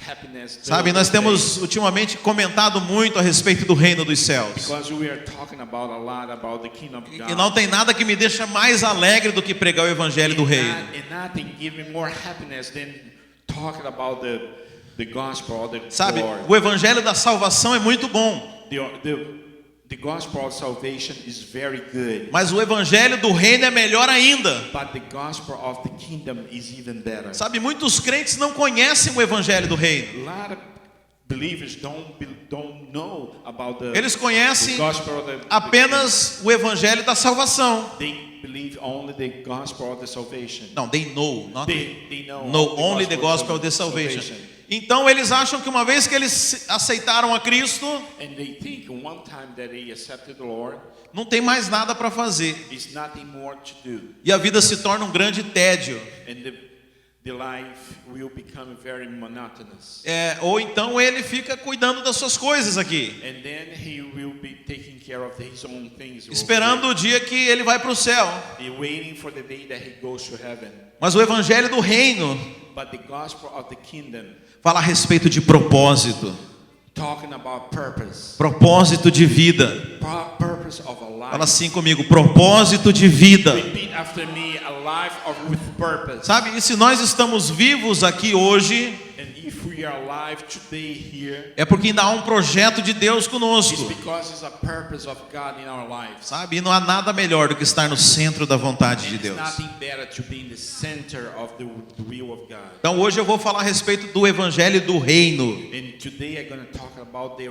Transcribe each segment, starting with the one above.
happiness. Sabe, nós temos ultimamente comentado muito a respeito do reino dos céus. Because we are talking about a lot about the kingdom of God. E não tem nada que me deixa mais alegre do que pregar o evangelho do reino. And nothing give me more happiness than talking about the gospel or the Sabe, glory. o evangelho da salvação é muito bom. The gospel of salvation is very good. Mas o evangelho do reino é melhor ainda. But the gospel of the kingdom is even better. Sabe, muitos crentes não conhecem o evangelho do reino. A lot of believers don't know about the Eles conhecem gospel of the apenas o evangelho da salvação. They believe only the gospel of the salvation. Não, they know, not They know know only the gospel of the salvation. Então eles acham que uma vez que eles aceitaram a Cristo, And they think one time that they accepted the Lord, não tem mais nada para fazer. there's nothing more to do. E a vida se torna um grande tédio. And the life will become very monotonous. Ou então ele fica cuidando das suas coisas aqui, And then he will be taking care of his own things. esperando o dia que ele vai para o céu. Waiting for the day that he goes to heaven. Mas o evangelho do reino But the gospel of the kingdom, fala a respeito de propósito, talking about purpose. propósito de vida. Purpose of a life. Fala assim comigo, propósito de vida. Repeat after me, a life with purpose. Sabe, e se nós estamos vivos aqui hoje, And if we are alive today here, é porque ainda há um projeto de Deus it's conosco. because it's a purpose of God in our lives. Sabe, e não há nada melhor do que estar no centro da vontade de And Deus. it's nothing better to be in the center of the will of God. Então hoje eu vou falar a respeito do evangelho do reino. And today I'm going to talk about the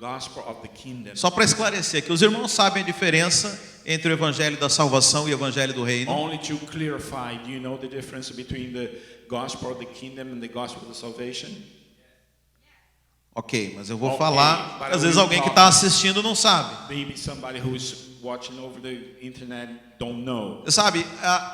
gospel of the kingdom. Só para esclarecer que os irmãos sabem a diferença entre o evangelho da salvação e o evangelho do reino. Only to clarify, do you know the difference between the gospel of the kingdom and the gospel of the salvation? Ok, mas eu vou Ok, falar. but Às vezes we alguém que talk- está assistindo não sabe. Maybe somebody who is watching over the internet don't know. Sabe,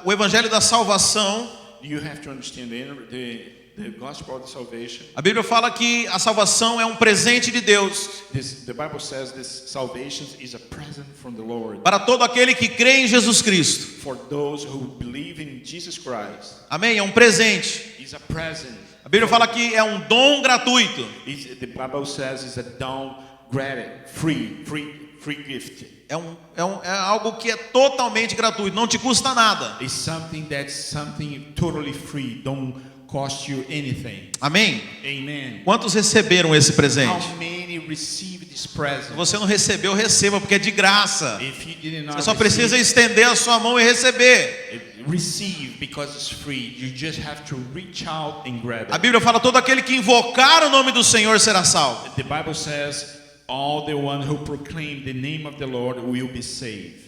o evangelho da salvação, You have to understand the gospel of the salvation. a Bíblia fala que a salvação é um presente de Deus The Bible says this salvation is a present from the Lord para todo aquele que crê em Jesus Cristo. for those who believe in Jesus Christ. Amém? É um presente. It's a present. A Bíblia fala que é um dom gratuito. The Bible says it's a down granted, free gift. É algo que é totalmente gratuito, não te custa nada. It's something totally free. Don't cost you anything. Amém? Amen. Quantos receberam esse presente? How many received this present? Se você não recebeu, receba, porque é de graça. If you did not Você só precisa estender a sua mão e receber. receive because it's free. You just have to reach out and grab A it. Bíblia fala: todo aquele que invocar o nome do Senhor será salvo. The Bible says, all the one who proclaim the name of the Lord will be saved.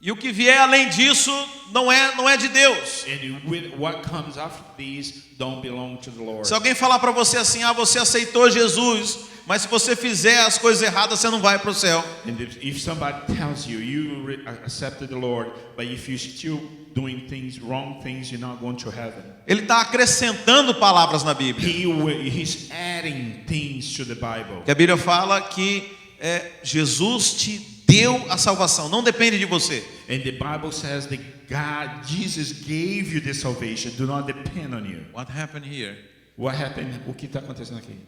E o que vier além disso não é de Deus. And what comes after these don't belong to the Lord. Se alguém falar para você assim: você aceitou Jesus, mas se você fizer as coisas erradas, você não vai para o céu. And if somebody tells you accepted the Lord, but if you're still doing wrong things, you're not going to heaven. Ele está acrescentando palavras na Bíblia. He's adding things to the Bible. Que a Bíblia fala que Jesus te deu a salvação, não depende de você. And the Bible says that Jesus gave you the salvation. Do not depend on you. What happened here? What happened? O que está acontecendo aqui?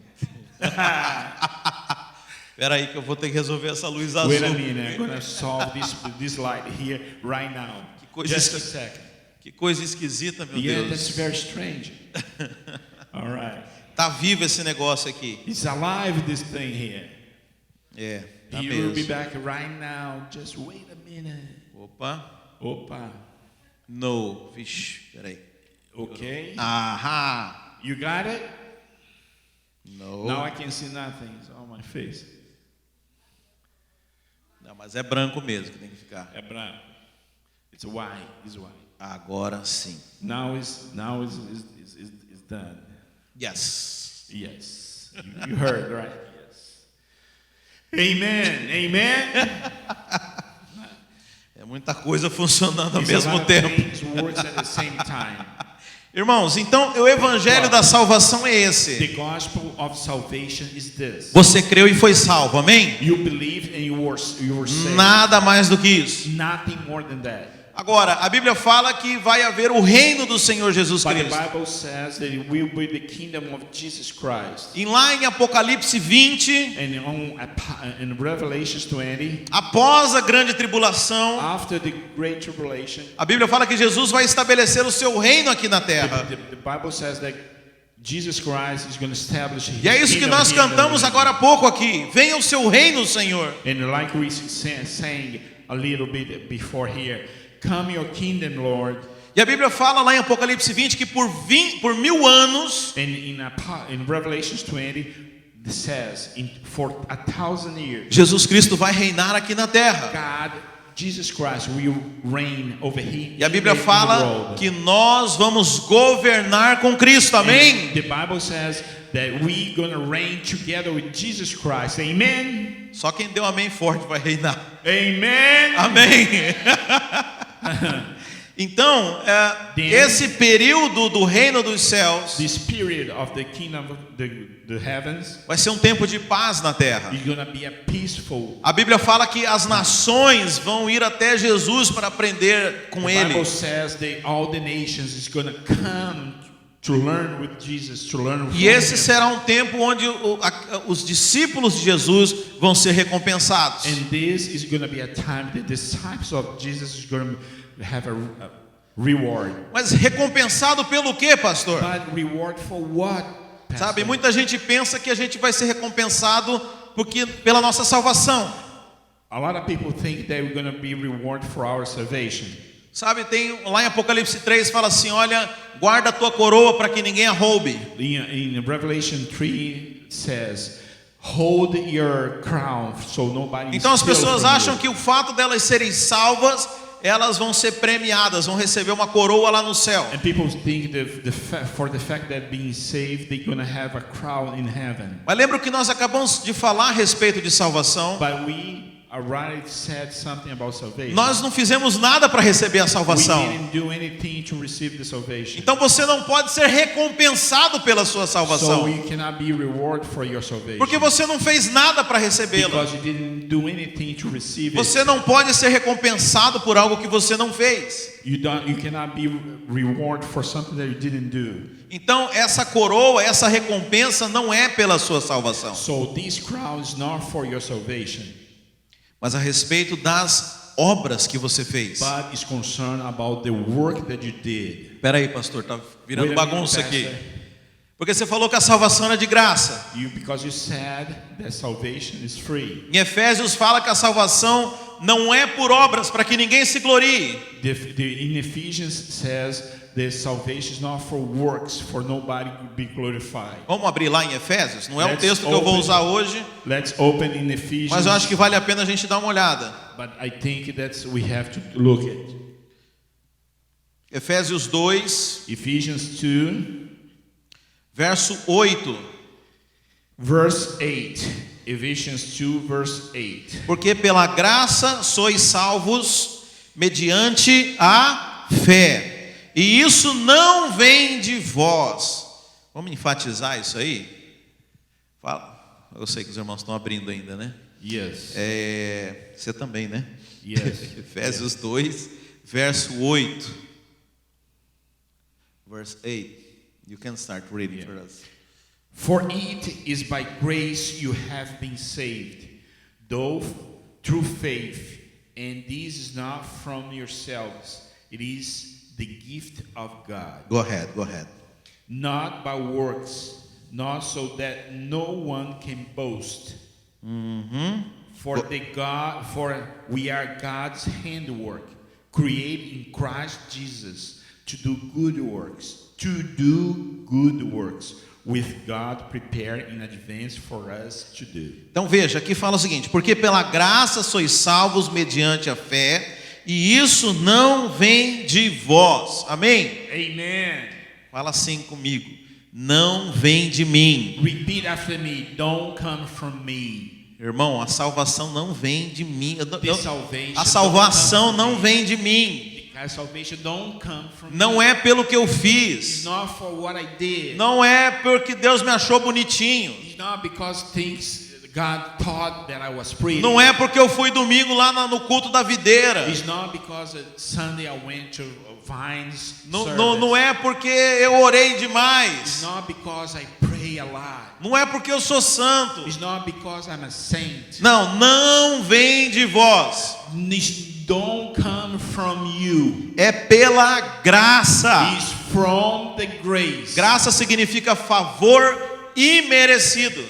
Espera aí que eu vou ter que resolver essa luz azul. Wait a minute, I'm going to solve this light here right now. Just a second. Que coisa esquisita, meu Yeah, that's Deus. very strange. All right. Tá vivo esse negócio aqui. It's alive, this thing here. Tá He will be mesmo. back right now. Just wait a minute. Opa. No. Vixe, peraí. Okay. Aham. You got it? No. Now I can see nothing. It's on my face. Não, mas é branco mesmo que tem que ficar. É branco. It's white. It's white. Agora sim. Now it's done. Yes. Yes. You heard, right? Yes. Amen. Amen. É muita coisa funcionando ao It's a mesmo lot of tempo. things works at the same time. Irmãos, então o evangelho da salvação é esse. The gospel of salvation is this. Você creu e foi salvo, amém? You believe and you were saved. Nada mais do que isso. Nothing more than that. Agora, a Bíblia fala que vai haver o reino do Senhor Jesus But the Cristo. Bible says that it will be the kingdom of Jesus Christ. E lá em Apocalipse 20, In Revelations 20, após a grande tribulação, after the Great Tribulation, a Bíblia fala que Jesus vai estabelecer o seu reino aqui na terra. the Bible says that Jesus Christ is going to establish His E é isso que kingdom nós here on cantamos earth. agora há pouco aqui. Venha o seu reino, Senhor. And like we sang a little bit before here, come your kingdom, Lord. E a Bíblia fala lá em Apocalipse 20 que por 1000 anos, And in Revelations 20, it says, for 1,000 years, Jesus Cristo vai reinar aqui na terra. God, Jesus Christ will reign over Him. E a Bíblia in the fala world. que nós vamos governar com Cristo. Amém? And the Bible says that we're going to reign together with Jesus Christ. Amen. Só quem deu amém forte vai reinar. Amen. Amém. Então, esse período do reino dos céus This period of the kingdom of the heavens vai ser um tempo de paz na terra. is going to be a peaceful. A Bíblia fala que as nações vão ir até Jesus para aprender com The ele. Bible says that all the nations is going to come to learn with Jesus, to learn from E esse Him. será um tempo onde os discípulos de Jesus vão ser recompensados. And this is going to be a time that the disciples of Jesus is going to have a reward. Mas recompensado pelo quê, pastor? But reward for what? Pastor? Sabe, muita gente pensa que a gente vai ser recompensado pela nossa salvação. A lot of people think that we're going to be rewarded for our salvation. Sabe, tem lá em Apocalipse 3 fala assim, olha, guarda a tua coroa para que ninguém a roube. In Revelation 3 it says, hold your crown so nobody Então as steals pessoas from acham you. que o fato delas serem salvas, elas vão ser premiadas, vão receber uma coroa lá no céu. And people think for the fact that being saved, they're going to have a crown in heaven. Mas lembra que nós acabamos de falar a respeito de salvação? But we already said something about salvation. Nós não fizemos nada para receber a We salvação. didn't do anything to receive the salvation. Então você não pode ser recompensado pela sua So salvação. you cannot be rewarded for your salvation. Porque você não fez nada para recebê-la. Because you didn't do anything to receive it. Você não pode ser recompensado por algo que você não fez. You cannot be rewarded for something that you didn't do. Então essa coroa, essa recompensa não é pela sua salvação, So this crown is not for your salvation, mas a respeito das obras que você fez. but is concerned about the work that you did. Espera aí, pastor, tá virando Wait a minute, bagunça aqui. Pastor. Porque você falou que a salvação era de graça. Because you said that salvation is free. Em Efésios fala que a salvação não é por obras para que ninguém se glorie. In Ephesians says that salvation is not for works, for nobody to be glorified. Vamos abrir lá em Efésios? Não é um Let's texto que eu vou open. usar hoje, Let's open in Ephesians. mas eu acho que vale a pena a gente dar uma olhada. But I think we have to look at Efésios 2, Ephesians 2, verso 8. verse 8. Ephesians 2, verse 8. Porque pela graça sois salvos mediante a fé. E isso não vem de vós. Vamos enfatizar isso aí? Fala. Eu sei que os irmãos estão abrindo ainda, né? Yes. Você também, né? Yes. Efésios 2, verso 8. Verse 8. You can start reading for us. For it is by grace you have been saved, though through faith, and this is not from yourselves, it is the gift of God, Go ahead. not by works, not so that no one can boast. For we are God's handiwork, created in Christ Jesus to do good works, with God prepared in advance for us to do. Então veja, aqui fala o seguinte: porque pela graça sois salvos mediante a fé, e isso não vem de vós. Amém? Amen. Fala assim comigo: não vem de mim. Repeat after me. Don't come from me. Irmão, a salvação não vem de mim. Salvation A salvação don't come não from vem de mim. me. Salvation don't come from Não me. é pelo que eu It's fiz. not for what I did. Não é porque Deus me achou bonitinho. It's not because God thought that I was pretty. Não é porque eu fui domingo lá no culto da videira. It's not because Sunday I went to Vines service. Não é porque eu orei It's demais. not because I pray a lot. Não é porque eu sou santo. It's not because I'm a saint. Não vem de vós. It don't come from you. É pela graça. It's from the grace. Graça significa favor imerecido.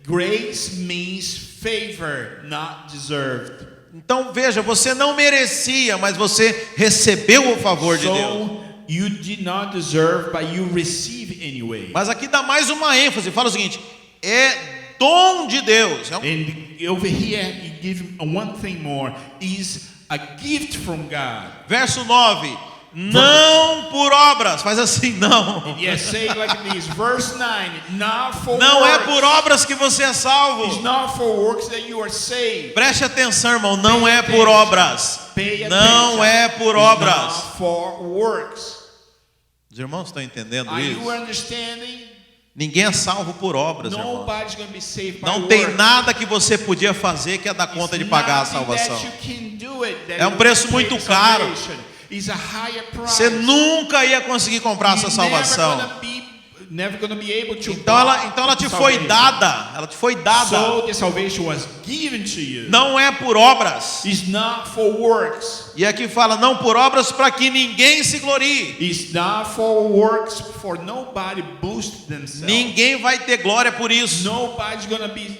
Grace means favor, not deserved. Então veja, você não merecia, mas você recebeu o favor de Deus. So you did not deserve, but you receive anyway. Mas aqui dá mais uma ênfase. Fala o seguinte: é dom de Deus. And over here, he gives one thing more: is a gift from God. Verso 9. Não por obras. Faz assim, não. Yes, say it like this. Verse 9. Not for Não é works. por obras que você é It's salvo. not for works that you are saved. Preste atenção, irmão. Não é por obras. Pay Não attention. é por It's obras. not for works. Os irmãos estão entendendo Are you isso? understanding? Ninguém é salvo por obras, irmão. Nobody's going to be saved by Não tem works. nada que você podia fazer que é dar conta de It's pagar a nothing salvação. that you can do it, that É um will preço pay muito the caro. salvation. It's a higher price. Você nunca ia conseguir comprar a sua salvação. Never gonna be able to Então ela te foi salvation. dada. Ela te foi dada. So the salvation was given to you. Não é por obras. It's not for works. E aqui fala não por obras para que ninguém se glorie. It's not for works for nobody boost themselves. Ninguém vai ter glória por isso. Nobody's gonna be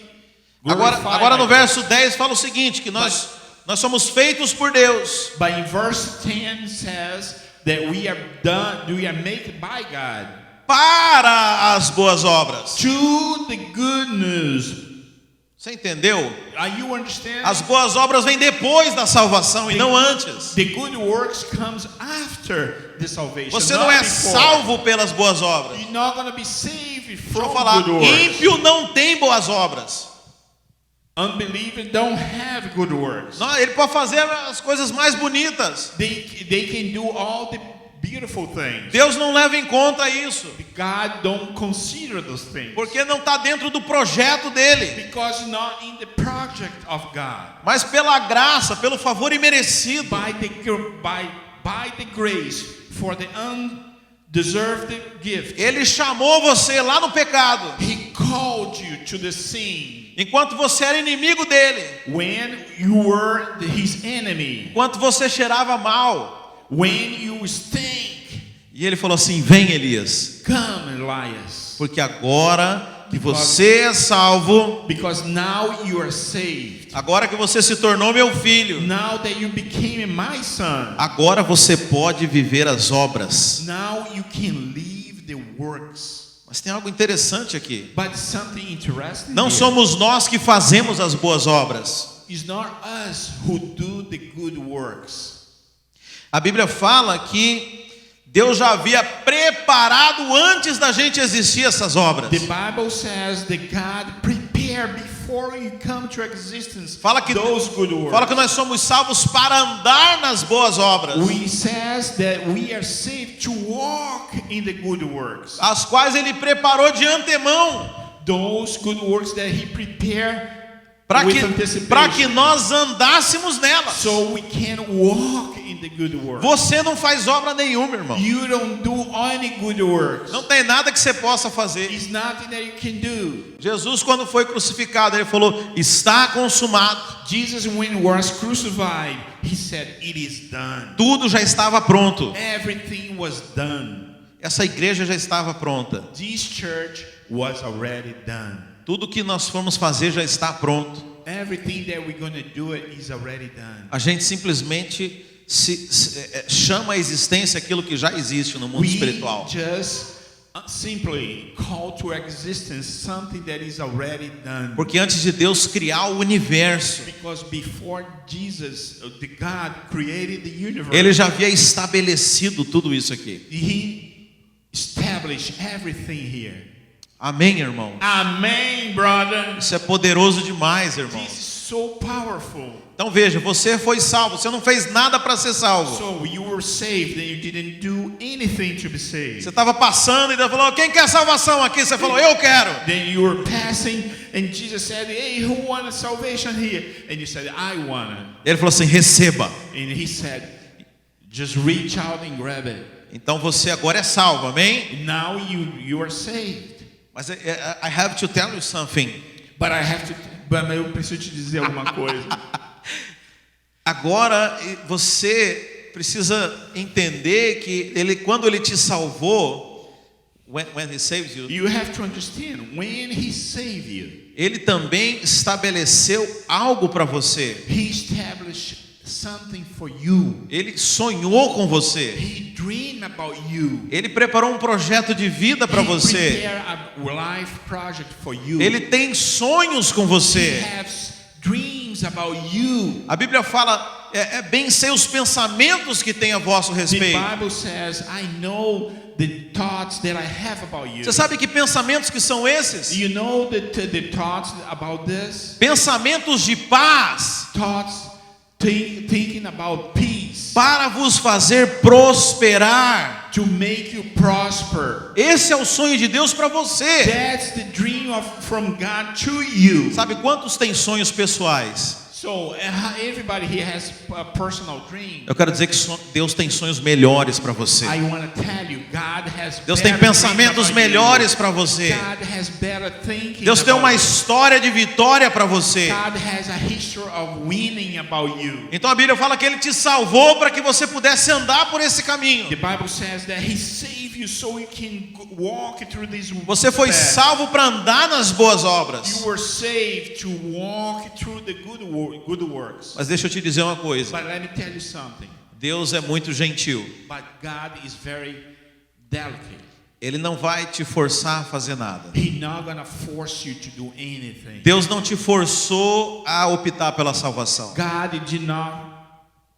glorified Agora no by verso 10 fala o seguinte, que nós somos feitos por Deus. But in verse 10 says that we are made by God Para as boas obras. to the good news. Você entendeu? Are you understanding? As boas obras vêm depois da salvação e não antes. The good works comes after the salvation. Você not não é before. salvo pelas boas obras. You're not going to be saved Deixa from eu falar, good works. ímpio não tem boas obras. Unbelievers don't have good works. Não, ele pode fazer as coisas mais bonitas. They can do all the beautiful things. Deus não leva em conta isso, God don't consider those things. porque não está dentro do projeto dele. Because it's not in the project of God. Mas pela graça, pelo favor imerecido, By the grace for the undeserved gift. ele chamou você lá no pecado, He called you to the sin enquanto você era inimigo dele, when you were his enemy. enquanto você cheirava mal. When you stink, E ele falou assim: vem, Elias, come, Elias. porque agora que você é salvo, Because now you are saved. agora que você se tornou meu filho, Now that you became my son, agora você pode viver as obras. now you can leave the works. Mas tem algo interessante aqui. But something interesting Não here. somos nós que fazemos as boas obras. It's not us who do the good works. A Bíblia fala que Deus já havia preparado antes da gente existir essas obras. The Bible says that God prepared before you come to existence Fala que nós somos salvos para andar nas boas obras, We says that we are saved to walk in the good works. as quais Ele preparou de antemão, Those good works that He prepared para with que anticipation. nós andássemos nelas. So we can walk in the good works. Você não faz obra nenhuma, irmão. You don't do any good works. Não tem nada que você possa fazer. It's nothing that you can do. Jesus, quando foi crucificado, Ele falou: está consumado. Jesus, when he was crucified, He said, "It is done." Tudo já estava pronto. Everything was done. Essa igreja já estava pronta. This church was already done. Tudo que nós formos fazer já está pronto. Everything that we're going to do it is already done. A gente simplesmente chama à existência aquilo que já existe no mundo espiritual. We just simply call to existence something that is already done. Porque antes de Deus criar o universo, Because before Jesus, the God created the universe, Ele já havia estabelecido tudo isso aqui. He established everything here. Amém, irmão? Amen, brother. Isso é poderoso demais, irmão. This is so powerful. Então veja, você foi salvo, você não fez nada para ser salvo. So you were saved and you didn't do anything to be saved. Você estava passando e Deus falou: quem quer salvação aqui? Você falou: eu quero. Then you were passing and Jesus said, hey, who wants salvation here? And you said, I want it. Ele falou assim: receba. And he said, just reach out and grab it. Então você agora é salvo, amém? Now you are saved. Mas I have to tell you something. But eu preciso te dizer alguma coisa. Agora você precisa entender que quando ele te salvou, when he saves you, You have to understand, when he saved you, ele também estabeleceu algo para você. he established something for you. Ele sonhou com você. He dreamed about you. Ele preparou um projeto de vida para He você. prepared a life project for you. Ele tem sonhos com He você. has dreams about you. A Bíblia fala, bem sei os pensamentos que tem a vosso The respeito. Bible says, I know the thoughts that I have about you. Você sabe que pensamentos que são esses? You know the thoughts about this? Pensamentos de paz, Thoughts thinking about peace. para vos fazer prosperar. To make you prosper. Esse é o sonho de Deus para você. That's the dream from God to you. Sabe quantos têm sonhos pessoais? So everybody here has a personal dream. Eu quero dizer que Deus tem sonhos melhores para você. I want to tell you, God has Deus tem better pensamentos dreams about melhores you. para você. God has better thinking Deus tem uma about you. história de vitória para você. God has a history of winning about you. Então a Bíblia fala que Ele te salvou para que você pudesse andar por esse caminho. The Bible says that He saved you so you can walk through this Você foi path. salvo para andar nas boas obras. You were saved to walk through the good works. Mas deixa eu te dizer uma coisa. But let me tell you something. Deus é muito gentil. But God is very delicate. Ele não vai te forçar a fazer nada. He's not gonna force you to do anything. Deus não te forçou a optar pela salvação. God did not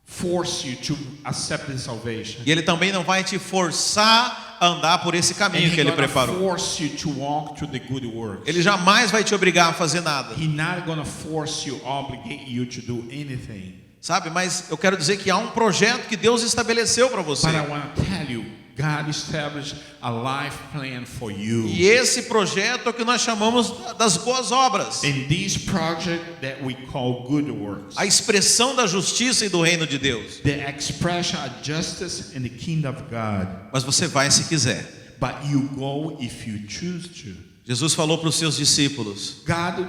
force you to accept the salvation. E Ele também não vai te forçar a andar por esse And caminho que He's Ele gonna preparou. force you to walk through the good works. Ele jamais vai te obrigar a fazer nada. He's not gonna force you, obligate you to do anything. Sabe, mas eu quero dizer que há um projeto que Deus estabeleceu para você. But I want to tell you, God established a life plan for you. E esse projeto é o que nós chamamos das boas obras. In this project that we call good works. A expressão da justiça e do reino de Deus. The expression of justice in the kingdom of God. Mas você vai se quiser. But you go if you choose to. Jesus falou para os seus discípulos: God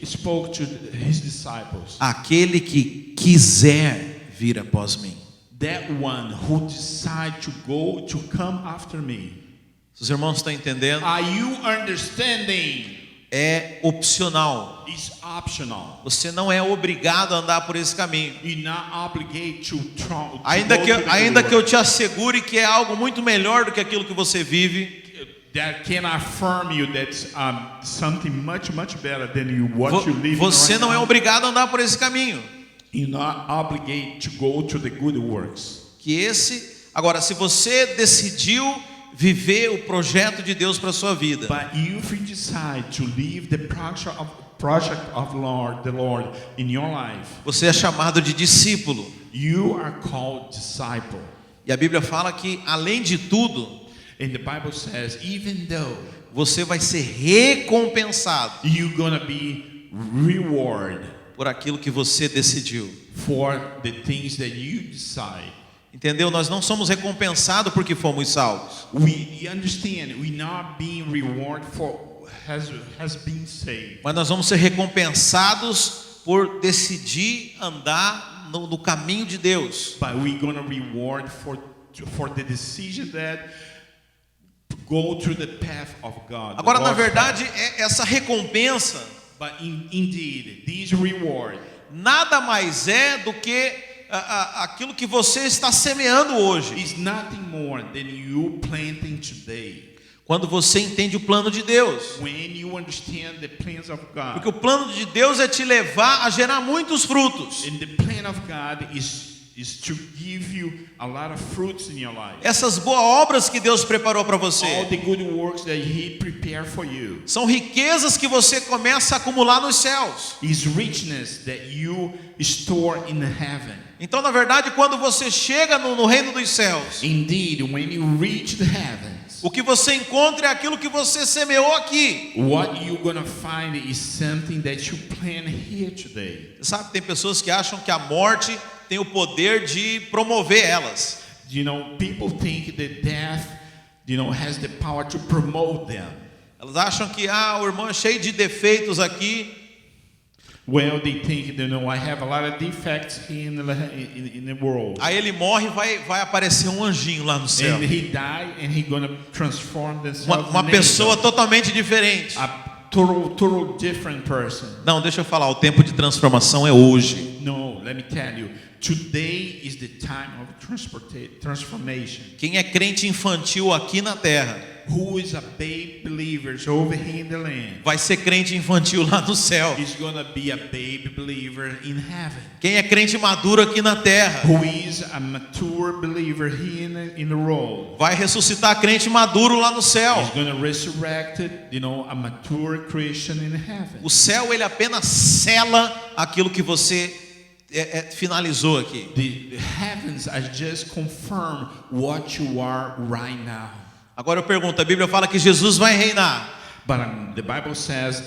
spoke to his disciples. aquele que quiser vir após mim. That one who decide to come after me. Os irmãos estão entendendo? Are you understanding? É opcional. It's optional. Você não é obrigado a andar por esse caminho. You're not obligated to Ainda go que, to the ainda good que eu work. te assegure que é algo muito melhor do que aquilo que você vive. That can affirm you that's something much better than what you live Você right não é now. obrigado a andar por esse caminho. You're not obligated to go to the good works. Agora, se você decidiu viver o projeto de Deus para a sua vida, But if you decide to live the project of the Lord in your life, você é chamado de discípulo. you are called disciple. E a Bíblia fala que, além de tudo, And the Bible says, even though você vai ser recompensado you're gonna be rewarded por aquilo que você decidiu. for the things that you decide. Entendeu? Nós não somos recompensados porque fomos salvos. We understand we're not being rewarded for has been saved. Mas nós vamos ser recompensados por decidir andar no caminho de Deus. But we're gonna reward for the decision that go through the path of God. Agora, the na God's verdade, path. essa recompensa But indeed, this reward nada mais é do que aquilo que você está semeando hoje. is nothing more than you planting today. Quando você entende o plano de Deus. When you understand the plans of God. Porque o plano de Deus é te levar a gerar muitos frutos. And the plan of God is is to give you a lot of fruits in your life. Essas boas obras que Deus preparou para All você the good works that He prepared for you são riquezas que você começa a acumular nos céus. is richness that you store in heaven. Então, na verdade, quando você chega no reino dos céus, Indeed, when you reach the heavens, o que você encontra é aquilo que você semeou aqui. what you're gonna find is something that you plan here today. Sabe, tem pessoas que acham que a morte tem o poder de promover elas. You know, people think that death, has the power to promote them. Elas acham que o irmão é cheio de defeitos aqui. Well, they think, I have a lot of defects here in the world. Aí ele morre e vai aparecer um anjinho lá no céu. And he died, and he's gonna transform themselves. Uma pessoa totalmente diferente. A total different person. Não, deixa eu falar, o tempo de transformação é hoje. No, let me tell you, today is the time of transformation. Quem é crente infantil aqui na terra Who is a babe believer over here in the land vai ser crente infantil lá no céu. is gonna be a babe believer in heaven. Quem é crente maduro aqui na terra Who is a mature believer here in the world vai ressuscitar crente maduro lá no céu. is gonna resurrect, a mature Christian in heaven. O céu ele apenas sela aquilo que você finalizou aqui. The heavens are just confirm what you are right now. Agora eu pergunto, a Bíblia fala que Jesus vai reinar. But the Bible says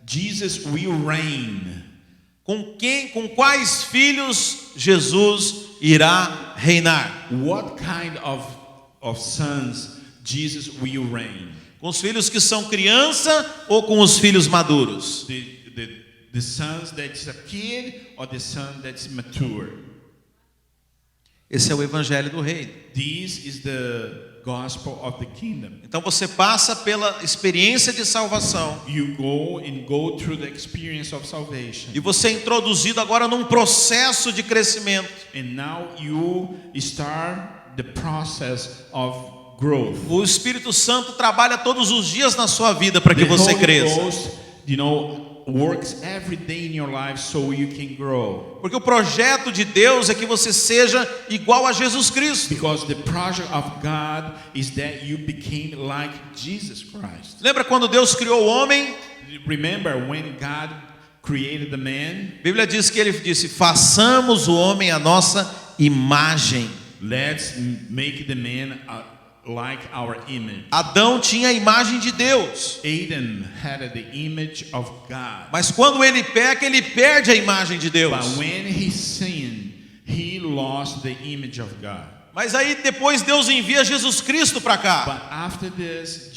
Jesus will reign. Com quais filhos Jesus irá reinar? What kind of sons Jesus will reign? Com os filhos que são criança ou com os filhos maduros? The sons that's a kid or the son that's mature? Esse é o evangelho do reino. This is the gospel of the kingdom. Então você passa pela experiência de salvação. You go through the experience of salvation. E você é introduzido agora num processo de crescimento. And now you start the process of growth. O Espírito Santo trabalha todos os dias na sua vida para que você cresça. Ghost, works every day in your life so you can grow. Porque o projeto de Deus é que você seja igual a Jesus Cristo. Because the project of God is that you became like Jesus Christ. Lembra quando Deus criou o homem? Remember when God created the man? A Bíblia diz que ele disse: façamos o homem à nossa imagem. Let's make the man like our image. Adão tinha a imagem de Deus. Adam had the image of God. Mas quando ele peca, ele perde a imagem de Deus. But when he sinned, he lost the image of God. Mas aí depois Deus envia Jesus Cristo para cá. But after this,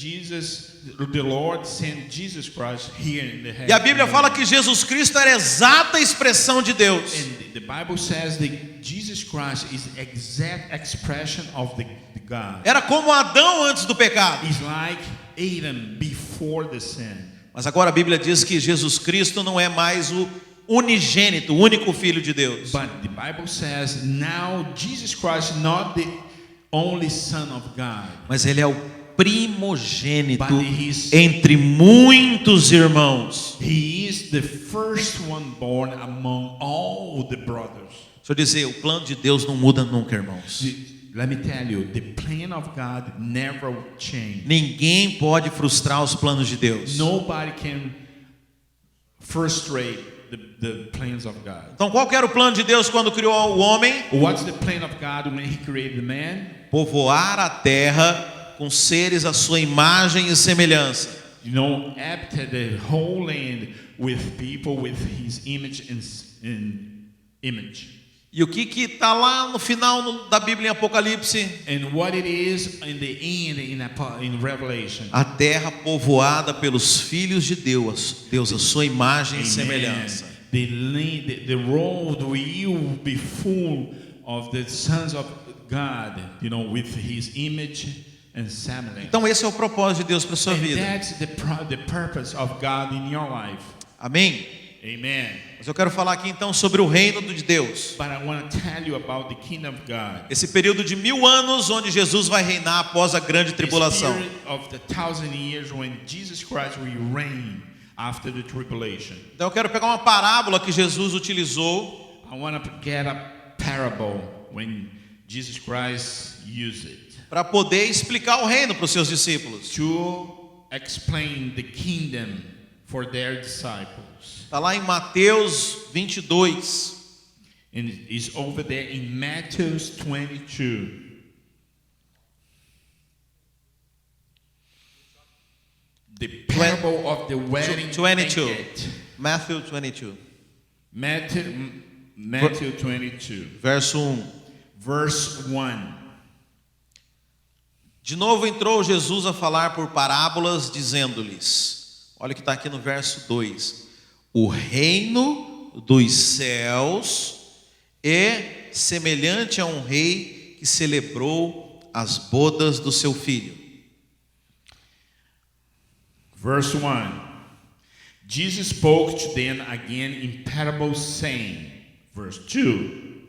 the Lord sent Jesus Christ here in the heaven. E a Bíblia fala que Jesus Cristo era a exata expressão de Deus. And the Bible says that Jesus Christ is the exact expression of the God. Era como Adão antes do pecado. He's like Adam before the sin. Mas agora a Bíblia diz que Jesus Cristo não é mais o unigênito, o único filho de Deus. But the Bible says now Jesus Christ not the only son of God. Mas ele é o primogênito But he's- entre muitos irmãos. He is the first one born among all the brothers. Deixa eu dizer, o plano de Deus não muda nunca, irmãos. Let me tell you, the plan of God never changes. Ninguém pode frustrar os planos de Deus. Nobody can frustrate the plans of God. Então qual que era o plano de Deus quando criou o homem? What's the plan of God when He created the man? Povoar a terra com seres à sua imagem e semelhança. After the whole land with people with His image and image. E o que está lá no final da Bíblia em Apocalipse? And what it is in the end in Revelation. A terra povoada pelos filhos de Deus, Deus a sua imagem e semelhança. The road will be full of the sons of God, with His image and semblance. Então esse é o propósito de Deus para sua And vida. that's the purpose of God in your life. Amém? Amen. Mas eu quero falar aqui então sobre o reino de Deus. But I want to tell you about the kingdom of God. Esse período de 1000 anos onde Jesus vai reinar após a grande tribulação. The period of the 1,000 years when Jesus Christ will reign after the tribulation. Então eu quero pegar uma parábola que Jesus utilizou I want to get a parable when Jesus Christ used it para poder explicar o reino para os seus discípulos. to explain the kingdom for their disciples. Está lá em Mateus 22. And it's over there in Matthew 22. The parable of the wedding 22. banquet. Matthew 22, Matthew 22, verso 1. verse 1. De novo entrou Jesus a falar por parábolas, dizendo-lhes, olha o que está aqui no verso 2: o reino dos céus é semelhante a um rei que celebrou as bodas do seu filho. Verse 1. Jesus spoke to them again in parables, saying, verse 2,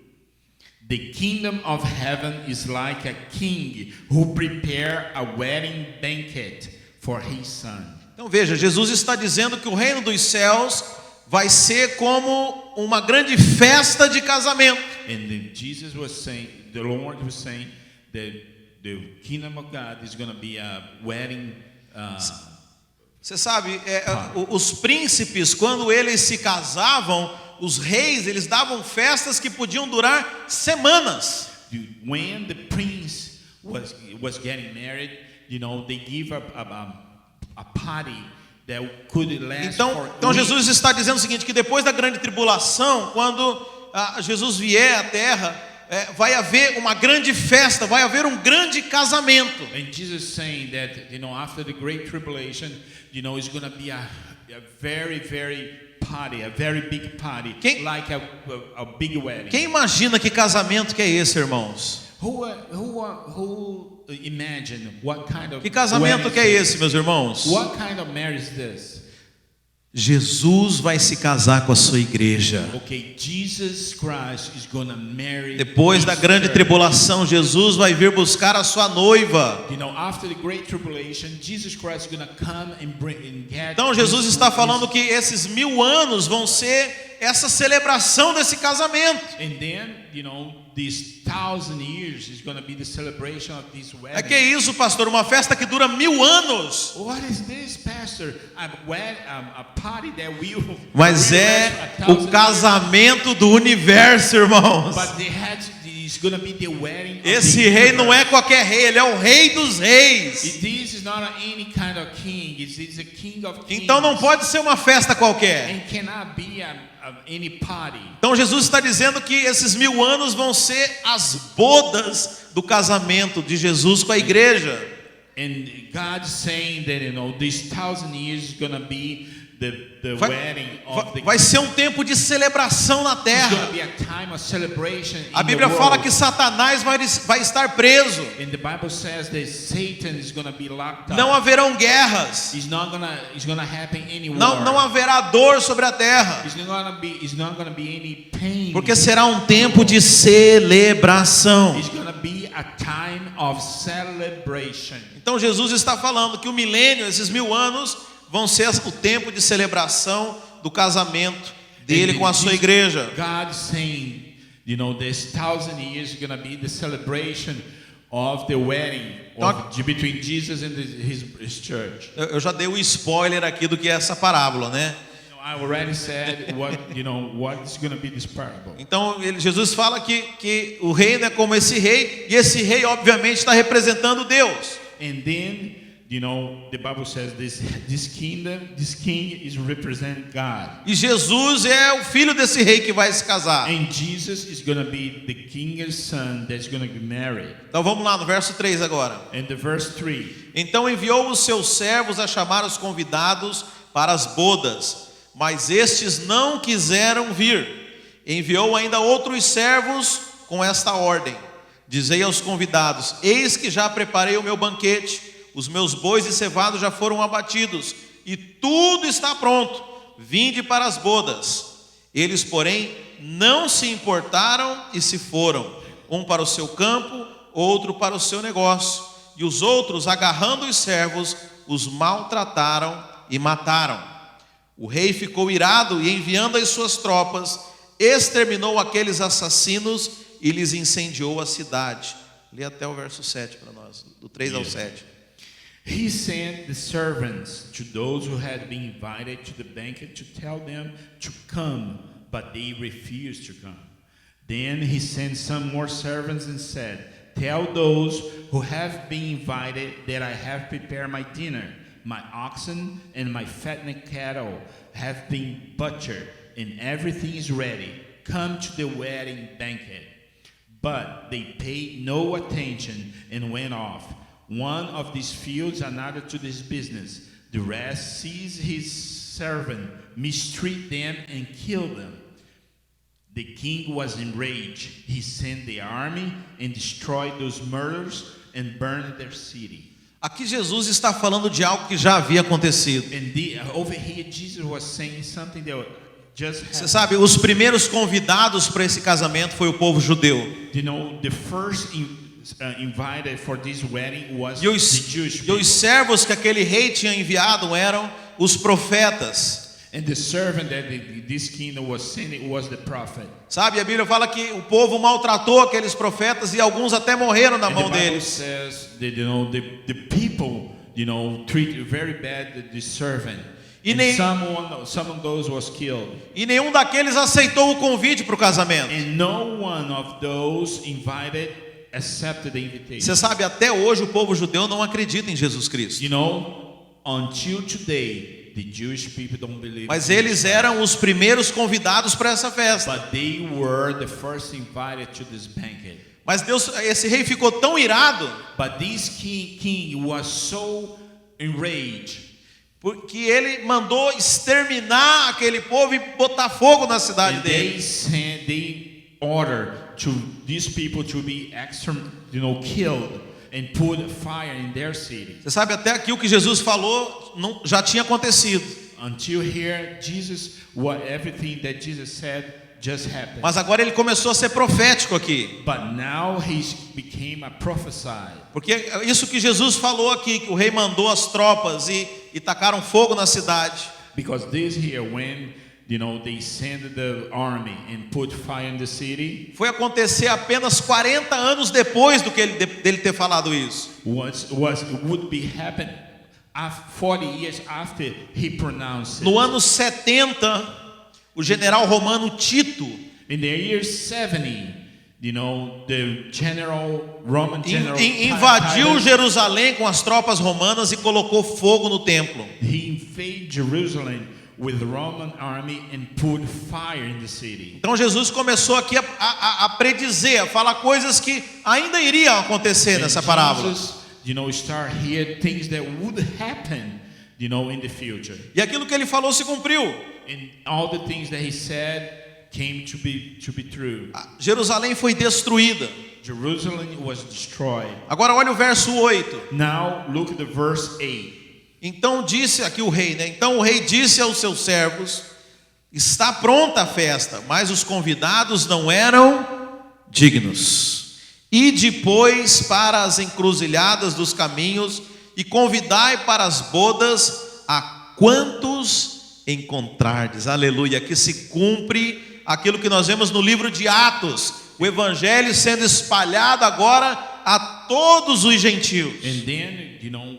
the kingdom of heaven is like a king who prepared a wedding banquet for his son. Então veja, Jesus está dizendo que o reino dos céus vai ser como uma grande festa de casamento. And then Jesus was saying, the Lord was saying that the kingdom of God is going to be a wedding. Você sabe, os príncipes, quando eles se casavam, os reis, eles davam festas que podiam durar semanas. When the prince was getting married, they give a party that could last Então for Jesus está dizendo o seguinte, que depois da grande tribulação, quando Jesus vier à terra, vai haver uma grande festa, vai haver um grande casamento. And Jesus saying that, after the great tribulation, it's going to be a very, very party, a very big party, like a big wedding. Quem imagina que casamento que é esse, irmãos? Who imagine what kind of Que casamento que é esse, meus irmãos? What kind of marriage is this? Jesus vai se casar com a sua igreja. Okay, Jesus Christ is going to marry. Depois da grande tribulação, Jesus vai vir buscar a sua noiva. After the great tribulation, Jesus Christ is going to come and get. Então Jesus está falando que esses 1000 anos vão ser essa celebração desse casamento. And then, these 1000 years is going to be the celebration of this wedding. Que é isso, pastor? Uma festa que dura 1000 anos. What is this, pastor? A party that will. Mas é o casamento do universo, irmãos. But it's going to be the wedding. Esse rei não é qualquer rei, ele é o rei dos reis. This is not any kind of king. It's a king of kings. Então não pode ser uma festa qualquer. And cannot be any party. Então Jesus está dizendo que esses 1000 anos vão ser as bodas do casamento de Jesus com a igreja. And God is saying that these 1000 years is going to be the wedding of the. Vai ser um tempo de celebração na terra. It's going to be a time of celebration. A Bíblia fala que Satanás vai estar preso. And the Bible says that Satan is going to be locked up. Não haverão guerras. It's not going to happen any war. Não haverá dor sobre a terra. It's not going to be any pain. Porque será um tempo de celebração. It's going to be a time of celebration. Então Jesus está falando que o milênio, esses 1000 anos, vão ser o tempo de celebração do casamento dele com a sua igreja. God is saying, this 1000 years is going to be the celebration of the wedding between Jesus and his church. Eu já dei o spoiler aqui do que é essa parábola, né? I already said what is going to be this parable. Então Jesus fala que o reino é como esse rei, e esse rei obviamente está representando Deus. And then, the Bible says this king is representing God. E Jesus é o filho desse rei que vai se casar. And Jesus is going to be the king's son that's going to be married. Então vamos lá no verso 3 agora. And the verse 3. Então enviou os seus servos a chamar os convidados para as bodas, mas estes não quiseram vir. Enviou ainda outros servos com esta ordem: dizei aos convidados: eis que já preparei o meu banquete, os meus bois e cevados já foram abatidos, e tudo está pronto, vinde para as bodas. Eles, porém, não se importaram e se foram, um para o seu campo, outro para o seu negócio, e os outros, agarrando os servos, os maltrataram e mataram. O rei ficou irado e, enviando as suas tropas, exterminou aqueles assassinos e lhes incendiou a cidade. Lê até o verso 7 para nós, do 3 ao 7. He sent the servants to those who had been invited to the banquet to tell them to come, but they refused to come. Then he sent some more servants and said, tell those who have been invited that I have prepared my dinner. My oxen and my fattened cattle have been butchered, and everything is ready. Come to the wedding banquet. But they paid no attention and went off. One of these fields, another to this business. The rest seized his servant, mistreat them, and killed them. The king was enraged. He sent the army and destroyed those murderers and burned their city. Aqui Jesus está falando de algo que já havia acontecido. And over here, Jesus was saying something that just happened. Você sabe, os primeiros convidados para esse casamento foi o povo judeu. You know, the first invited for this wedding was E the Jewish os people. servos que aquele rei tinha enviado eram os profetas. And the servant that this kingdom was sending was the prophet. Sabe, a Bíblia fala que o povo maltratou aqueles profetas e alguns até morreram na And mão the Bible deles. says that the people treat very bad the servant. E And nem- some of those was killed. E nenhum daqueles aceitou o convite para o casamento. And no one of those invited accepted the invitation. Você sabe, até hoje o povo judeu não acredita em Jesus Cristo. You know, until today, the Jewish people don't believe. Mas in eles Jesus. eram os primeiros convidados para essa festa. But they were the first invited to this banquet. Mas esse rei ficou tão irado But this king was so enraged. porque ele mandou exterminar aquele povo e botar fogo na cidade And dele. they ordered to these people to be killed and put fire in their city. Você sabe, até aqui o que Jesus falou já tinha acontecido. Until here, everything that Jesus said just happened. Mas agora ele começou a ser profético aqui. But now he became a prophesy. Porque isso que Jesus falou aqui, que o rei mandou as tropas e tacaram fogo na cidade. Because this here, when they sent the army and put fire in the city, Foi acontecer apenas 40 anos depois dele ter falado isso. would be happen 40 years after he pronounced it. No ano 70, o general romano Tito In the year 70, the Roman general invadiu Titus, Jerusalém com as tropas romanas e colocou fogo no templo. he invaded Jerusalem with the Roman army and put fire in the city. Então Jesus começou aqui a predizer, a falar coisas que ainda iriam acontecer nessa parábola. Jesus, start here things that would happen, in the future. E aquilo que ele falou se cumpriu. And all the things that he said came to be true. Jerusalém foi destruída. Jerusalem was destroyed. Agora olha o verso 8. Now look at the verse 8. Então disse aqui o rei, né? Então o rei disse aos seus servos: está pronta a festa, mas os convidados não eram dignos. E depois para as encruzilhadas dos caminhos e convidai para as bodas a quantos encontrardes. Aleluia, aqui se cumpre aquilo que nós vemos no livro de Atos, o evangelho sendo espalhado agora a todos os gentios. And then,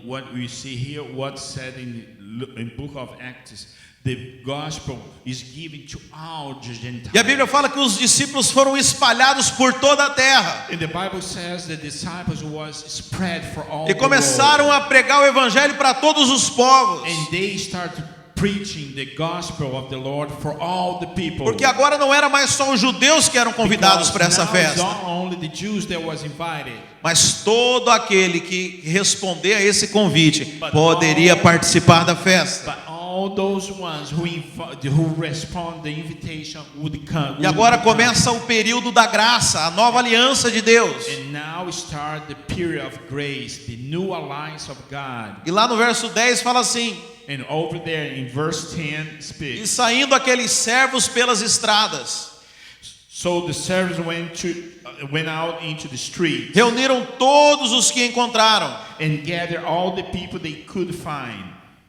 what we see here, what's said in book of Acts, the gospel is given to all the Gentiles. E a Bíblia fala que os discípulos foram espalhados por toda a terra. And the Bible says the disciples was spread for all E the começaram world. a pregar o evangelho para todos os povos. And they started preaching the gospel of the Lord for all the people. Porque agora não era mais só os judeus que eram convidados Because para essa now it's festa, not only the Jews that was invited, mas todo aquele que responder a esse convite poderia participar da festa. but all those ones who respond the invitation would come. E agora começa o período da graça, a nova aliança de Deus. And now start the period of grace, the new alliance of God. E lá no verso 10 fala assim: And over there in verse 10 e speaks. saindo aqueles servos pelas estradas, So the servants went out into the street reuniram todos os que encontraram, and gathered all the people they could find,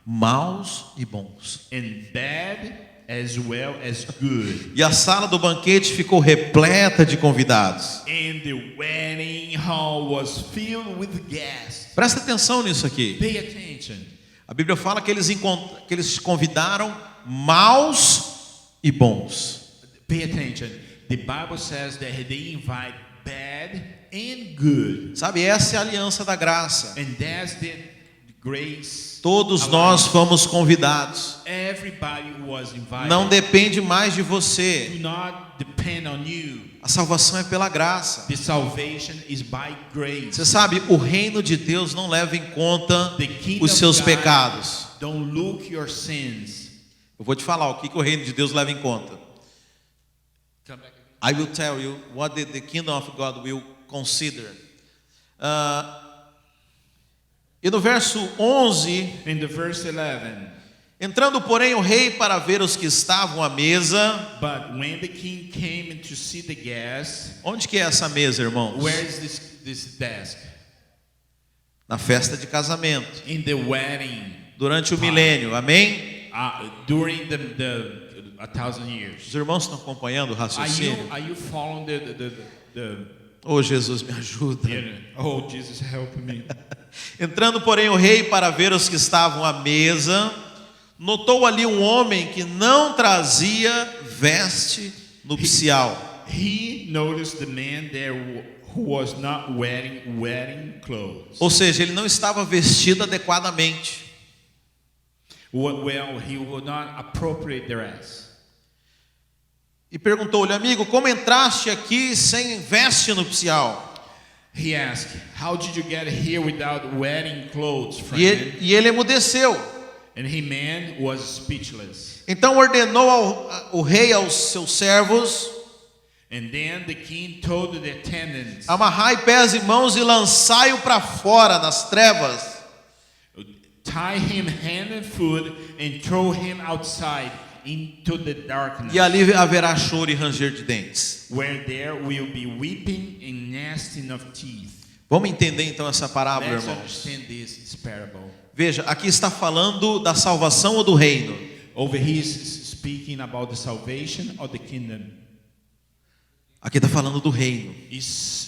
maus e bons, and bad as well as good. E a sala do banquete ficou repleta de convidados. And the wedding hall was filled with guests. Presta atenção nisso aqui. Pay attention. A Bíblia fala que eles convidaram maus e bons. Pay attention. The Bible says that they invite bad and good. Sabe, essa é a aliança da graça. And that's the grace. Todos nós fomos convidados. Everybody was invited. Não depende mais de você. Do not depend on you. A salvação é pela graça. The salvation is by grace. Você sabe, o reino de Deus não leva em conta The kingdom os seus of God pecados. don't look your sins. Eu vou te falar o que o reino de Deus leva em conta. Come back. I will tell you what the kingdom of God will consider. E no verso 11, In the verse 11, entrando porém o rei para ver os que estavam à mesa. but when the king came to see the guests, Onde que é essa mesa, irmãos? where is this desk? Na festa de casamento, In the wedding, durante o milênio, amém? during the 1,000 years. Os irmãos estão acompanhando o raciocínio? Are you following the Oh, Jesus, me ajuda. oh, Jesus, help me. Entrando, porém, o rei para ver os que estavam à mesa, notou ali um homem que não trazia veste nupcial. He noticed the man there who was not wearing wedding clothes. Ou seja, ele não estava vestido adequadamente. Well, he would not appropriate dress. E perguntou-lhe, amigo, como entraste aqui sem veste nupcial? He asked, "How did you get here without wedding clothes, E friend?" ele emudeceu. And he man was speechless. Então ordenou o rei aos seus servos: And then the king told the attendants, amarrai pés e mãos e lançai-o para fora nas trevas. "Tie him hand and foot and throw him outside into the darkness, E ali haverá choro e ranger de dentes. where there will be weeping and gnashing of teeth." Vamos entender então essa parábola, Let's irmãos. understand this parable. Veja, aqui está falando da salvação ou do reino? Over here is speaking about the salvation of the kingdom. Aqui está falando do reino. Is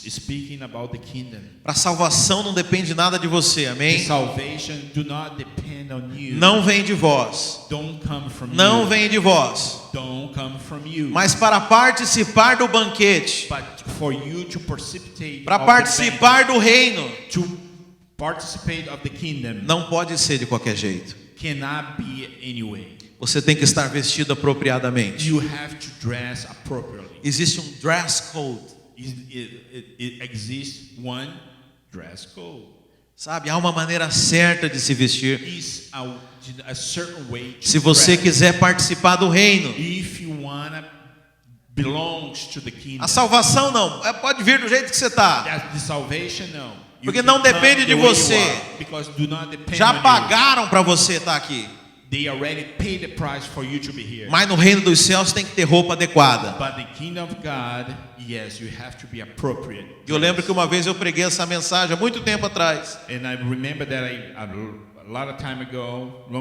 speaking about the kingdom. Para a salvação não depende nada de você, The amém? salvation do not depend on you. Não vem de vós. Don't come from Não you. vem de vós. Don't come from you. Mas para participar do banquete, But for you to participate para of participar do reino, the banquet, to participate of the kingdom, não pode ser de qualquer jeito. cannot be anyway. Você tem que estar vestido apropriadamente. You have to dress appropriately. Existe um dress code. It exists one dress code. Sabe, há uma maneira certa de se vestir. Is a certain way to Se você dress. quiser participar do reino. If you wanna belongs to the kingdom. A salvação não, pode vir do jeito que você está. That's the salvation, no. You Porque não can depende come de the way you você. are, because do not depend Já on you. pagaram para você estar aqui. They already paid the price for you to be here. Mas no reino dos céus tem que ter roupa adequada. But the kingdom of God, yes, you have to be appropriate. Eu lembro que uma vez eu preguei essa mensagem há muito tempo atrás. And I remember that a long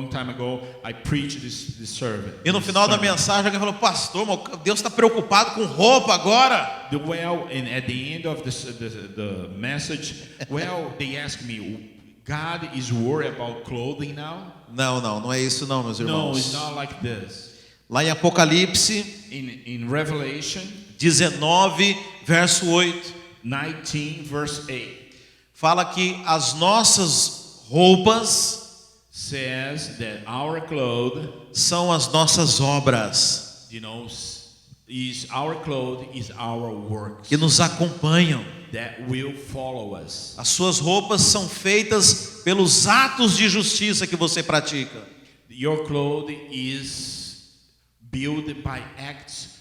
time ago, I preached this sermon. E no final da mensagem alguém falou: pastor, Deus está preocupado com roupa agora. Well, and at the end of the message, well, they asked me, God is worried about clothing now? Não é isso não, meus No, irmãos. it's not like this. Lá em Apocalipse In Revelation 19, verso 8, 19, verse 8, fala que as nossas roupas says that our clothes, são as nossas obras our clothes is our works que nos acompanham. that will follow us. As suas roupas são feitas pelos atos de justiça que você pratica. Your clothes is built by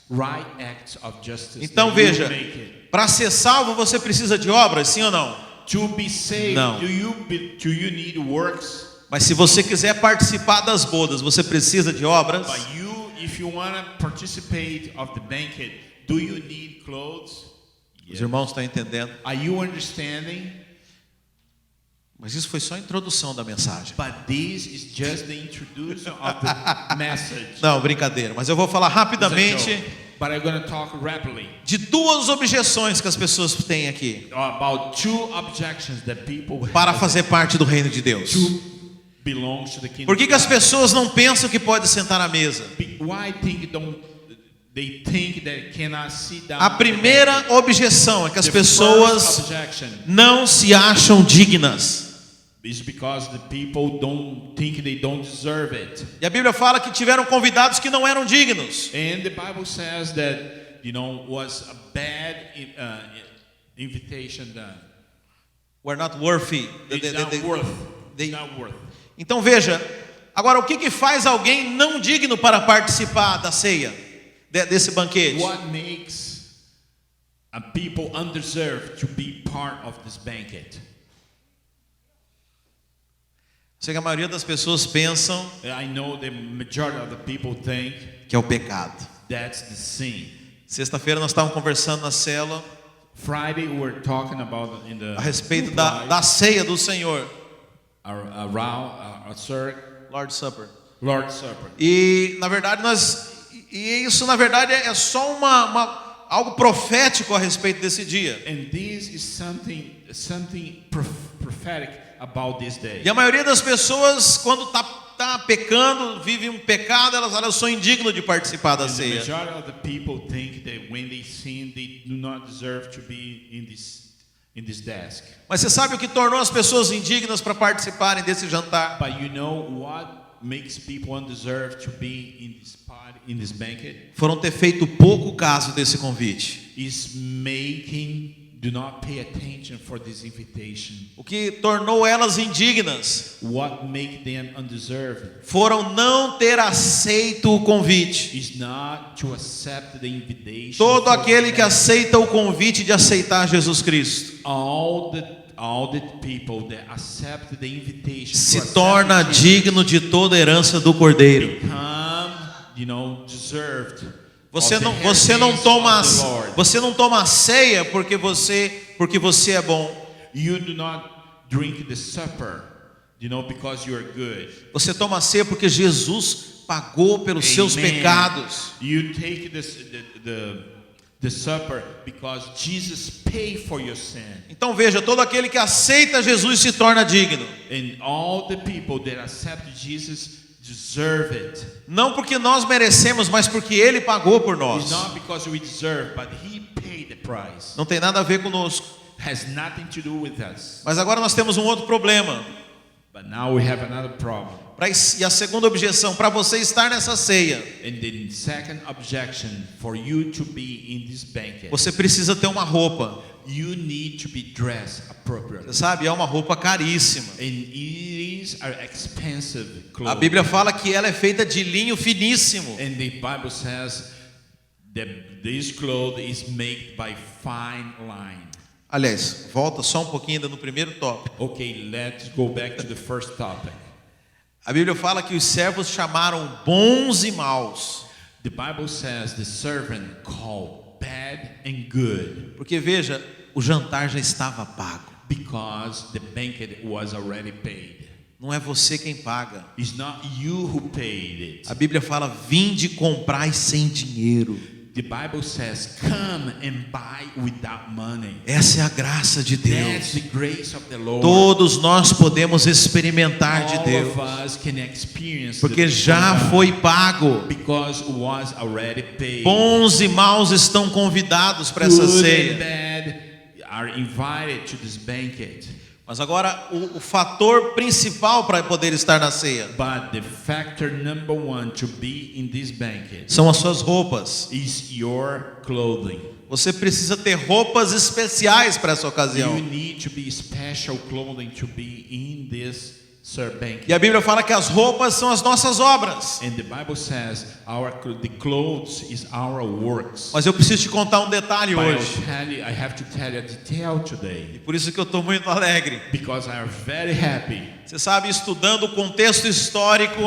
right acts of justice. Então that you veja, make it. para ser salvo você precisa de obras, sim ou não? To be saved, Não. do you need works? Mas se você quiser participar das bodas, você precisa de obras. But if you want to participate of the banquet, do you need clothes? Os irmãos estão entendendo? Are you understanding? Mas isso foi só a introdução da mensagem. But this is just the introduction of the message. Não, brincadeira. Mas eu vou falar It's a rapidamente joke. But I'm going to talk rapidly de duas objeções que as pessoas têm aqui about two objections that people para have fazer parte do reino de Deus. to belong to the kingdom. Por que of as God. pessoas não pensam que pode sentar à mesa? Why they think that cannot sit down? A primeira objeção é que as The first pessoas objection não se acham dignas. is because the people don't think they don't deserve it. E a Bíblia fala que tiveram convidados que não eram dignos. And the Bible says that, was a bad invitation done. We're not worthy. It's not worth. they- It's not worth. Então veja, agora o que faz alguém não digno para participar da ceia, desse banquete? What makes a people undeserved to be part of this banquet? Sei que a maioria das pessoas pensam I know the majority of the people think que é o pecado. that's the sin. Sexta-feira nós estávamos conversando na célula Friday we're talking about in the a respeito group da life, ceia do Senhor, around Lord's Supper. Lord's Supper. E na verdade isso na verdade é só algo profético a respeito desse dia. And this is something prophetic about this day. E a maioria das pessoas, quando tá pecando, vive um pecado, elas falam, eu sou indigno de participar da And the ceia. majority of the people think that when they sin, they do not deserve to be in this desk. Mas você sabe o que tornou as pessoas indignas para participarem desse jantar? But you know what makes people undeserved to be in this party, in this banquet? Foram ter feito pouco caso desse convite. Is do not pay attention for this invitation. O que tornou elas indignas What make them undeserved foram não ter aceito o convite. is not to accept the invitation. Todo for aquele the que aceita o convite de aceitar Jesus Cristo all the people that accept the invitation to se accept torna Jesus digno de toda a herança do Cordeiro. become, deserved. Você of the não inheritance toma of the Lord. você não toma a ceia porque você é bom. You do not drink the supper, because you are good. Você toma a ceia porque Jesus pagou pelos seus Amen. pecados. You take the supper because Jesus paid for your sin. Então veja, todo aquele que aceita Jesus se torna digno. And all the people that accept Jesus deserve it. Não porque nós merecemos, mas porque Ele pagou por nós. It's not because we deserve, but He paid the price. Não tem nada a ver conosco. Has nothing to do with us. Mas agora nós temos um outro problema. But now we have another problem. E a segunda objeção, para você estar nessa ceia, And the second objection, for you to be in this banquet, você precisa ter uma roupa. you need to be dressed appropriately. Você sabe, é uma roupa caríssima. And it is an expensive A clothes. Bíblia fala que ela é feita de linho finíssimo. And the Bible says that this cloth is made by fine line. Aliás, volta só um pouquinho ainda no primeiro tópico. Okay, let's go back to the first topic. A Bíblia fala que os servos chamaram bons e maus. The Bible says the servant called bad and good Porque veja, o jantar já estava pago. because the banquet was already paid. Não é você quem paga. It's not you who paid it. A Bíblia fala: vinde e comprai sem dinheiro. The Bible says, come and buy without money. Essa é a graça de That's Deus. the grace of the Lord. Todos nós podemos experimentar de All Deus, of us can experience porque the já God foi pago. because it was already paid. Bons e maus estão convidados para essa Good and ceia. bad are invited to this banquet. Mas agora o fator principal para poder estar na ceia But the factor number one to be in this banquet são as suas roupas. is your clothing. Você precisa ter roupas especiais para essa ocasião. You need to be special clothing to be in this banquet. E a Bíblia fala que as roupas são as nossas obras. And the Bible says the clothes is our works. Mas eu preciso te contar um detalhe But hoje. I have to tell you a detail today Por isso que eu estou muito alegre. because I am very happy. Você sabe, estudando o contexto histórico,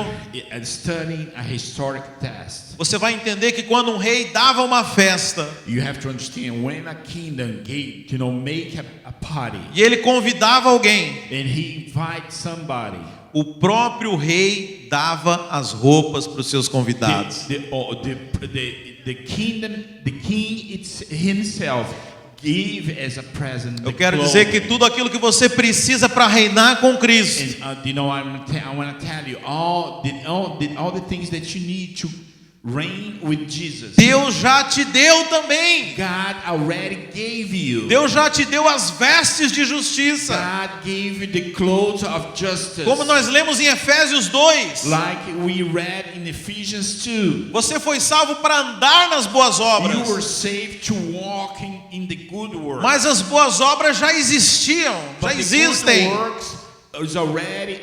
And studying a historic text, você vai entender que quando um rei dava uma festa you have to understand when a kingdom gave, make a party e ele convidava alguém, and he invites somebody, o próprio rei dava as roupas para os seus convidados. the king himself gave as a present. Eu quero dizer que tudo aquilo que você precisa para reinar com Cristo, And, I want to tell you all the things that you need to reign with Jesus. Deus já te deu também. God already gave you. Deus já te deu as vestes de justiça. God gave you the clothes of justice. Como nós lemos em Efésios 2. Like we read in Ephesians 2. Você foi salvo para andar nas boas obras. You were saved to walk in the good works. Mas as boas obras já existiam, já existem. The good works is already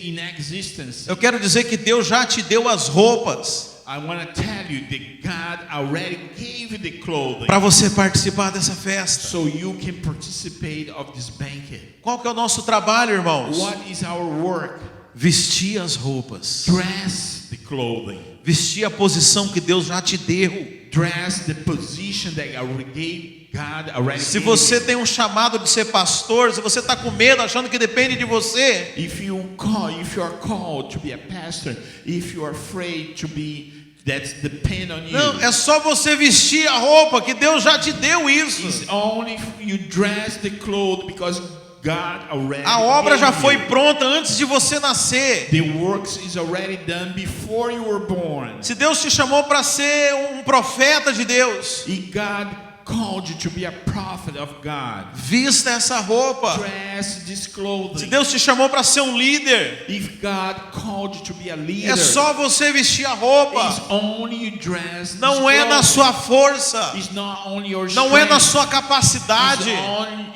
in existence. Eu quero dizer que Deus já te deu as roupas. I want to tell you that God already gave you the clothing. Para você participar dessa festa. So you can participate of this banquet. Qual que é o nosso trabalho, irmãos? What is our work? Vestir as roupas. Dress the clothing. Vestir a posição que Deus já te deu. Dress the position that God already Se gave você you. tem um chamado de ser pastor, se você está com medo, achando que depende de você, If you are called to be a pastor, if you are afraid to be, that's depend on you. não, é só você vestir a roupa que Deus já te deu isso. It's only you dress the clothes because God already A obra já gave foi you. pronta antes de você nascer. The works is already done before you were born. Se Deus te chamou para ser um profeta de Deus, If God called you to be a prophet of God, vista essa roupa. dress this Se clothing. Deus te chamou para ser um líder, If God called you to be a leader, é só você vestir a roupa. it's only you dress. Não this é na clothing. sua força, It's not only your não é na strength. sua capacidade,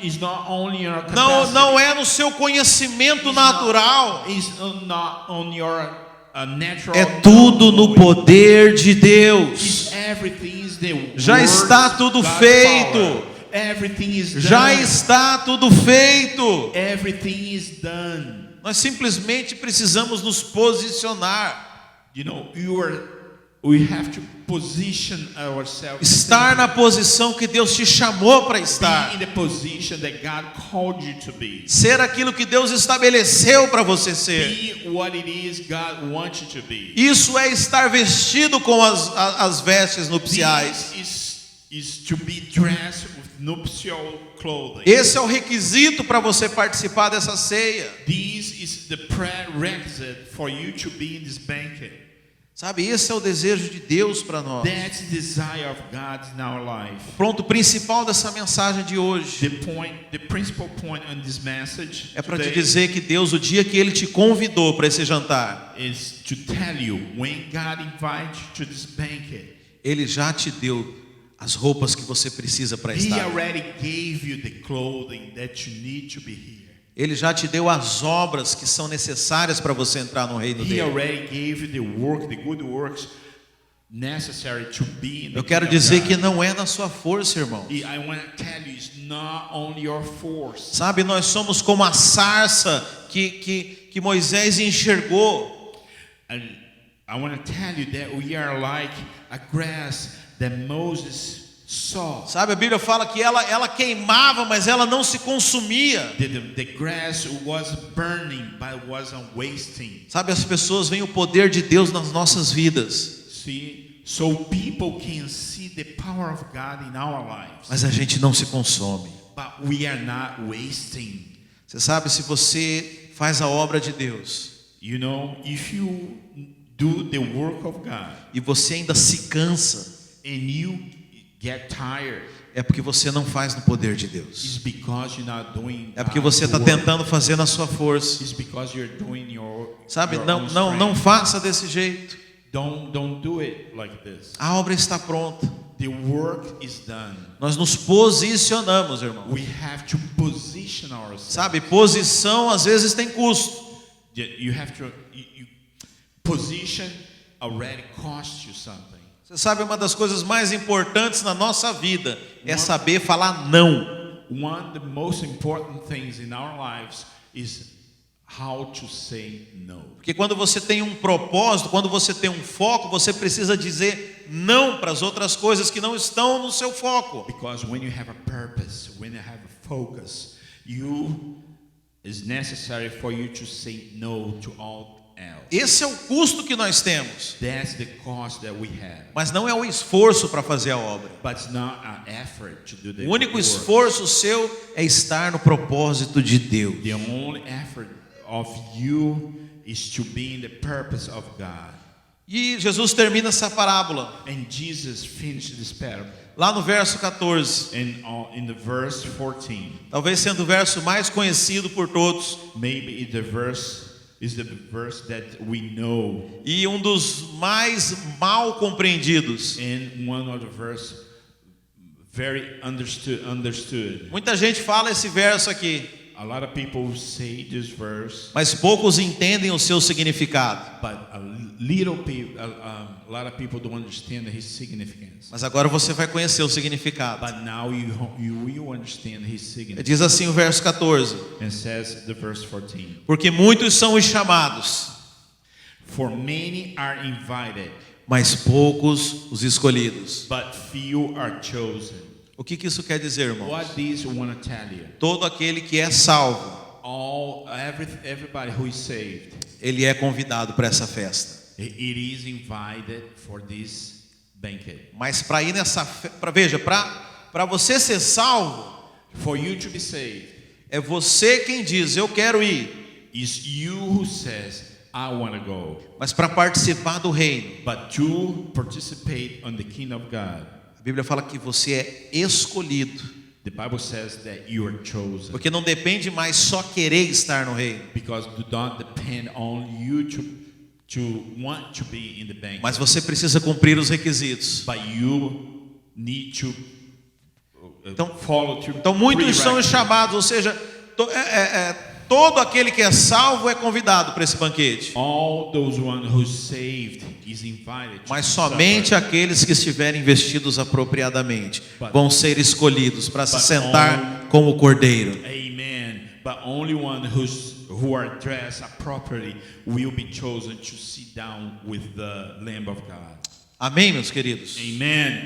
It's not only your não, capacity. não é no seu conhecimento natural. It's not on your natural. É tudo no poder de Deus. It's everything is the Já word está tudo God's feito. power. Everything is Já done. está tudo feito. Everything is done. Nós simplesmente precisamos nos posicionar. We have to position ourselves. Estar na posição que Deus te chamou para estar. Be in the position that God called you to be. Ser aquilo que Deus estabeleceu para você ser. Be what it is God wants you to be. Isso é estar vestido com as vestes nupciais. This is to be dressed with nuptial clothing. Esse é o requisito para você participar dessa ceia. This is the prerequisite for you to be in this banquet. Sabe, esse é o desejo de Deus para nós. That's the desire of God in our life. O ponto principal dessa mensagem de hoje The principal point on this message é para te today dizer que Deus, o dia que Ele te convidou para esse jantar, is to tell you when God invites you to this banquet, Ele já te deu as roupas que você precisa para He estar. already gave you the clothing that you need to be here. Ele já te deu as obras que são necessárias para você entrar no reino He dele. already gave you the work, the good works necessary to be in the Eu quero kingdom of dizer God. que não é na sua força, irmão. I want to tell you, it's not only your force. Sabe, nós somos como a sarça que Moisés enxergou. And I want to tell you that we are like a grass that Moses saw. Sabe, a Bíblia fala que ela queimava, mas ela não se consumia. The grass was burning, but wasn't wasting. Sabe, as pessoas veem o poder de Deus nas nossas vidas, See, so people can see the power of God in our lives, mas a gente não se consome. but we are not wasting. Você sabe, se você faz a obra de Deus If you do the work of God e você ainda se cansa, and you get tired, é porque você não faz no poder de Deus. it's because you're not doing. É porque você está God's work. tentando fazer na sua força. It's because you're doing Sabe, your não, own não, não strength. faça desse jeito. Don't do it like this. A obra está pronta. The work is done. Nós nos posicionamos, irmão. We have to position ourselves. Sabe, posição às vezes tem custo. You have to position already costs you something. Você sabe, uma das coisas mais importantes na nossa vida é saber falar não. One of the most important things in our lives is how to say no. Porque quando você tem um propósito, quando você tem um foco, você precisa dizer não para as outras coisas que não estão no seu foco. Because when you have a purpose, when you have a focus, it's necessary for you to say no to all else. Esse é o custo que nós temos. That's the cost that we have. Mas não é o esforço para fazer a obra. But it's not an effort to do the O único work. esforço seu é estar no propósito de Deus. The only effort of you is to be in the purpose of God. E Jesus termina essa parábola And Jesus finished this parable lá no verso 14. in the verse 14. Talvez sendo o verso mais conhecido por todos Maybe the verse is the verse that we know, e um dos mais mal compreendidos. and one of the verse very understood. Muita gente fala esse verso aqui, A lot of people say this verse, mas poucos entendem o seu significado. but a lot of people don't understand his significance. Mas agora você vai conhecer o significado. But now you will understand his significance. Diz assim o verso 14: And says the verse 14. porque muitos são os chamados, For many are invited, mas poucos os escolhidos. but few are chosen. O que isso quer dizer, irmãos? What this want to tell you? Todo aquele que é salvo, Everybody who is saved, ele é convidado para essa festa. it is invited for this banquet. Mas para ir nessa veja, para você ser salvo, For you to be saved, é você quem diz eu quero ir. is you who says, I want to go. Mas para participar do reino, But to participate on the kingdom of God, a Bíblia fala que você é escolhido. the Bible says that you are chosen. Porque não depende mais só querer estar no reino, Because do not depend on you to want to be in the banquet. mas você precisa cumprir os requisitos. But you need to follow through. Então muitos são os chamados, ou seja, todo aquele que é salvo é convidado para esse banquete. All those one who's saved is invited. Mas somente aqueles que estiverem vestidos apropriadamente vão ser escolhidos para se sentar com o Cordeiro. Amen. But only one who are dressed appropriately will be chosen to sit down with the Lamb of God. Amém, meus queridos? Amen.